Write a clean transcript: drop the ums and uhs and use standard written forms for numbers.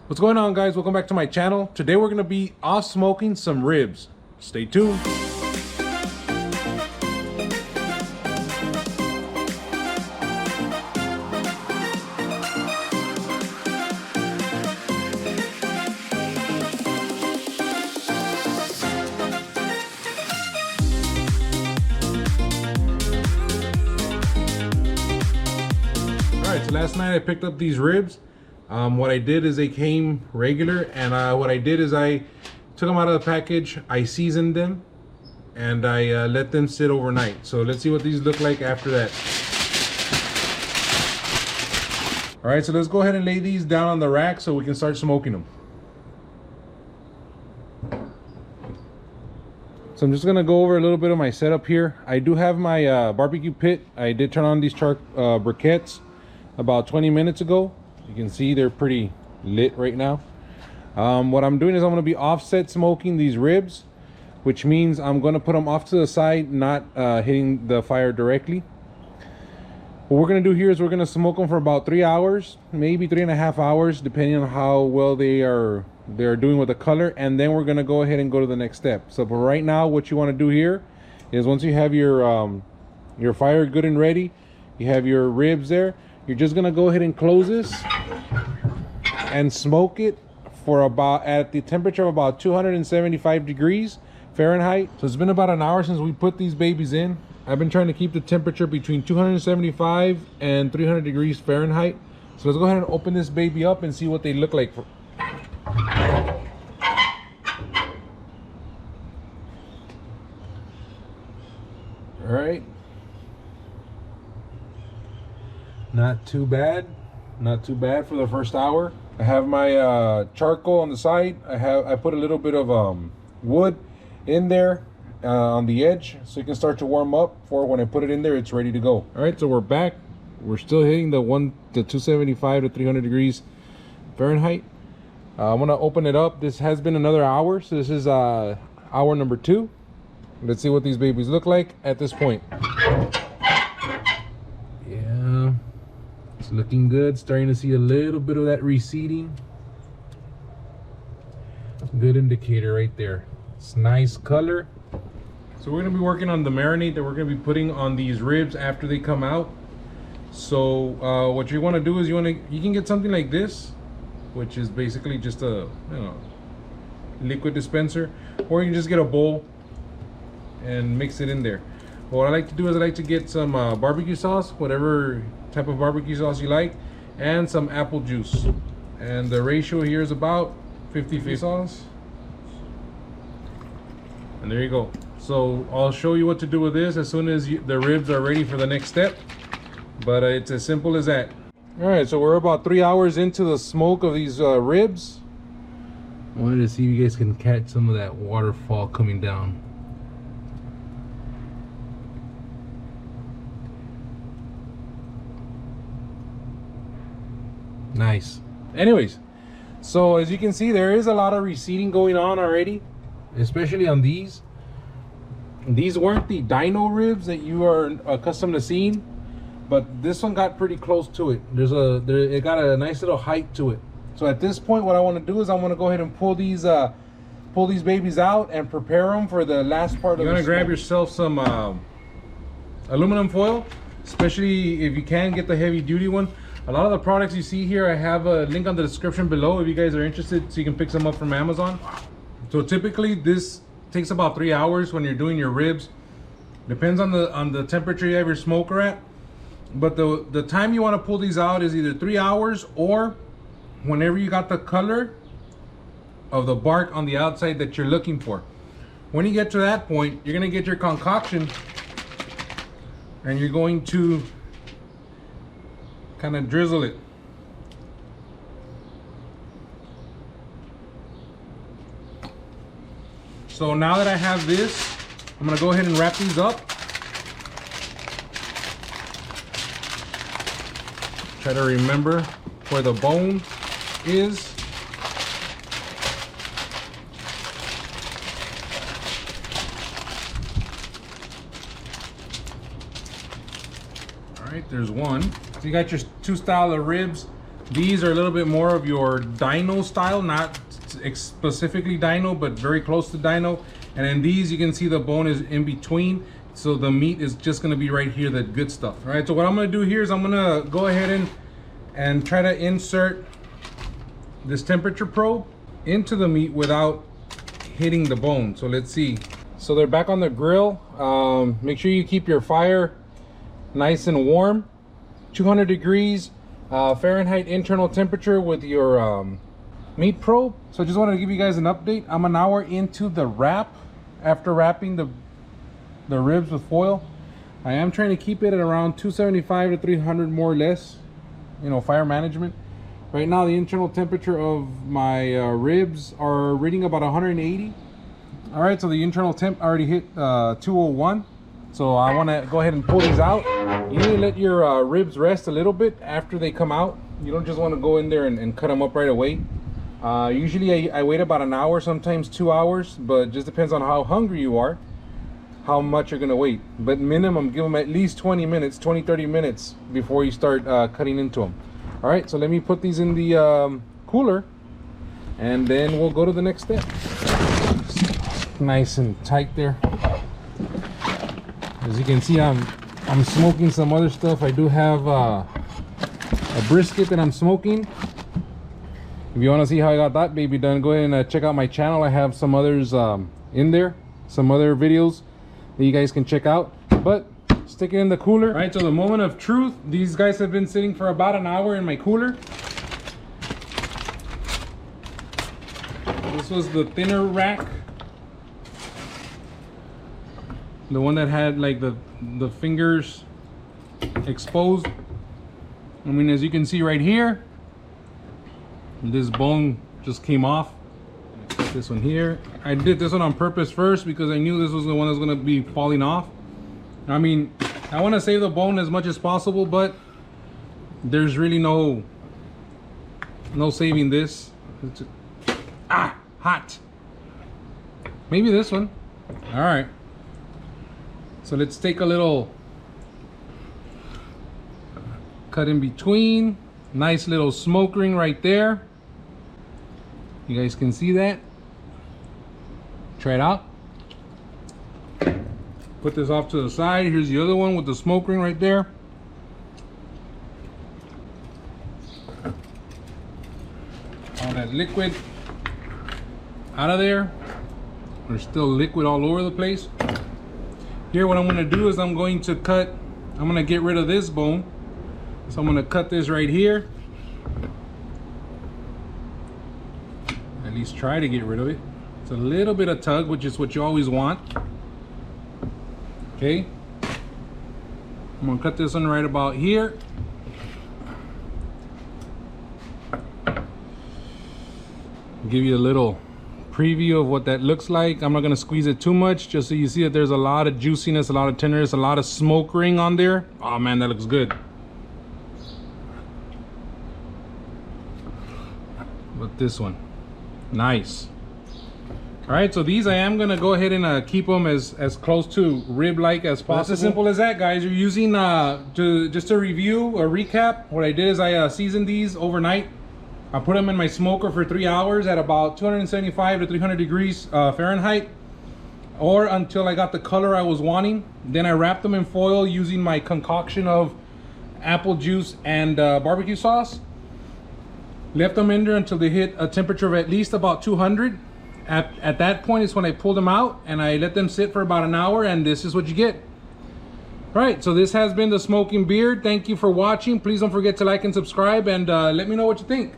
What's going on, guys? Welcome back to my channel. Today we're going to be off smoking some ribs. Stay tuned. Alright, so last night I picked up these ribs. What I did is they came regular, and what I did is I took them out of the package, I seasoned them, and I let them sit overnight. So let's see what these look like after that. Alright, so let's go ahead and lay these down on the rack so we can start smoking them. So I'm just gonna go over a little bit of my setup here. I do have my barbecue pit. I did turn on these briquettes about 20 minutes ago. You can see they're pretty lit right now. What I'm doing is I'm going to be offset smoking these ribs, which means I'm going to put them off to the side, not hitting the fire directly. What we're going to do here is we're going to smoke them for about 3 hours, maybe 3.5 hours, depending on how well they're doing with the color, and then we're going to go ahead and go to the next step. So for right now, what you want to do here is once you have your fire good and ready, you have your ribs there, you're just going to go ahead and close this and smoke it for at the temperature of about 275 degrees Fahrenheit. So it's been about an hour since we put these babies in. I've been trying to keep the temperature between 275 and 300 degrees Fahrenheit. So let's go ahead and open this baby up and see what they look like. All right. Not too bad for the first hour. I have my charcoal on the side. I put a little bit of wood in there on the edge so it can start to warm up. For when I put it in there, it's ready to go. All right, so we're back. We're still hitting the 275 to 300 degrees Fahrenheit. I'm gonna open it up. This has been another hour, so this is hour number 2. Let's see what these babies look like at this point. Yeah, it's looking good. Starting to see a little bit of that receding. Good indicator right there. It's nice color. So we're gonna be working on the marinade that we're gonna be putting on these ribs after they come out. So what you want to do is you can get something like this, which is basically just a liquid dispenser, or you can just get a bowl and mix it in there. But what I like to do is I like to get some barbecue sauce, whatever type of barbecue sauce you like, and some apple juice. And the ratio here is about 50-50 sauce. And there you go. So I'll show you what to do with this as soon as the ribs are ready for the next step. But it's as simple as that. All right, so we're about 3 hours into the smoke of these ribs. I wanted to see if you guys can catch some of that waterfall coming down. Nice. Anyways, so as you can see, there is a lot of receding going on already, especially on these. These weren't the dino ribs that you are accustomed to seeing, but this one got pretty close to it. It got a nice little height to it. So at this point, what I want to do is I want to go ahead and pull these babies out and prepare them for the last part of the smoke. You're gonna grab yourself some aluminum foil, especially if you can get the heavy duty one. A lot of the products you see here, I have a link on the description below if you guys are interested, so you can pick some up from Amazon. So typically this takes about 3 hours when you're doing your ribs. Depends on the temperature you have your smoker at. But the time you want to pull these out is either 3 hours or whenever you got the color of the bark on the outside that you're looking for. When you get to that point, you're gonna get your concoction and you're going to kind of drizzle it. So now that I have this, I'm gonna go ahead and wrap these up. Try to remember where the bone is. All right, there's one. So you got your two style of ribs. These are a little bit more of your dyno style, not specifically dyno, but very close to dyno. And then these, you can see the bone is in between, so the meat is just gonna be right here, the good stuff. All right, so what I'm gonna do here is I'm gonna go ahead and try to insert this temperature probe into the meat without hitting the bone. So let's see. So they're back on the grill. Make sure you keep your fire nice and warm, 200 degrees Fahrenheit internal temperature with your meat probe. So I just wanted to give you guys an update. I'm an hour into the wrap after wrapping the ribs with foil. I am trying to keep it at around 275 to 300 more or less, you know, fire management. Right now the internal temperature of my ribs are reading about 180. All right, so the internal temp already hit 201. So I want to go ahead and pull these out. You need to let your ribs rest a little bit after they come out. You don't just want to go in there and cut them up right away. Usually I wait about an hour, sometimes 2 hours, but just depends on how hungry you are, how much you're gonna wait. But minimum, give them at least 20 minutes, 20-30 minutes before you start cutting into them. All right, so let me put these in the cooler, and then we'll go to the next step. Nice and tight there. As you can see, I'm smoking some other stuff. I do have a brisket that I'm smoking. If you want to see how I got that baby done, go ahead and check out my channel. I have some others in there, some other videos that you guys can check out. But stick it in the cooler. All right, so the moment of truth. These guys have been sitting for about an hour in my cooler. This was the thinner rack, the one that had like the fingers exposed. I mean, as you can see right here, this bone just came off. Put this one here. I did this one on purpose first because I knew this was the one that's going to be falling off. I mean, I want to save the bone as much as possible, but there's really no saving this. Hot. Maybe this one. All right, so let's take a little cut in between. Nice little smoke ring right there. You guys can see that. Try it out. Put this off to the side. Here's the other one with the smoke ring right there. All that liquid out of there. There's still liquid all over the place. Here, what I'm going to do is I'm going to get rid of this bone. So I'm going to cut this right here. At least try to get rid of it. It's a little bit of tug, which is what you always want. Okay. I'm going to cut this one right about here. Give you a little preview of what that looks like. I'm not going to squeeze it too much, just so you see that there's a lot of juiciness, a lot of tenderness, a lot of smoke ring on there. Oh man, that looks good. But this one, nice. All right, so these I am gonna go ahead and keep them as close to rib-like as possible. That's as simple as that, guys. You're using just to review or recap. What I did is I seasoned these overnight. I put them in my smoker for 3 hours at about 275 to 300 degrees Fahrenheit, or until I got the color I was wanting. Then I wrapped them in foil using my concoction of apple juice and barbecue sauce. Left them in there until they hit a temperature of at least about 200. At that point is when I pulled them out and I let them sit for about an hour, and this is what you get. All right, so this has been the Smoking Beard. Thank you for watching. Please don't forget to like and subscribe, and let me know what you think.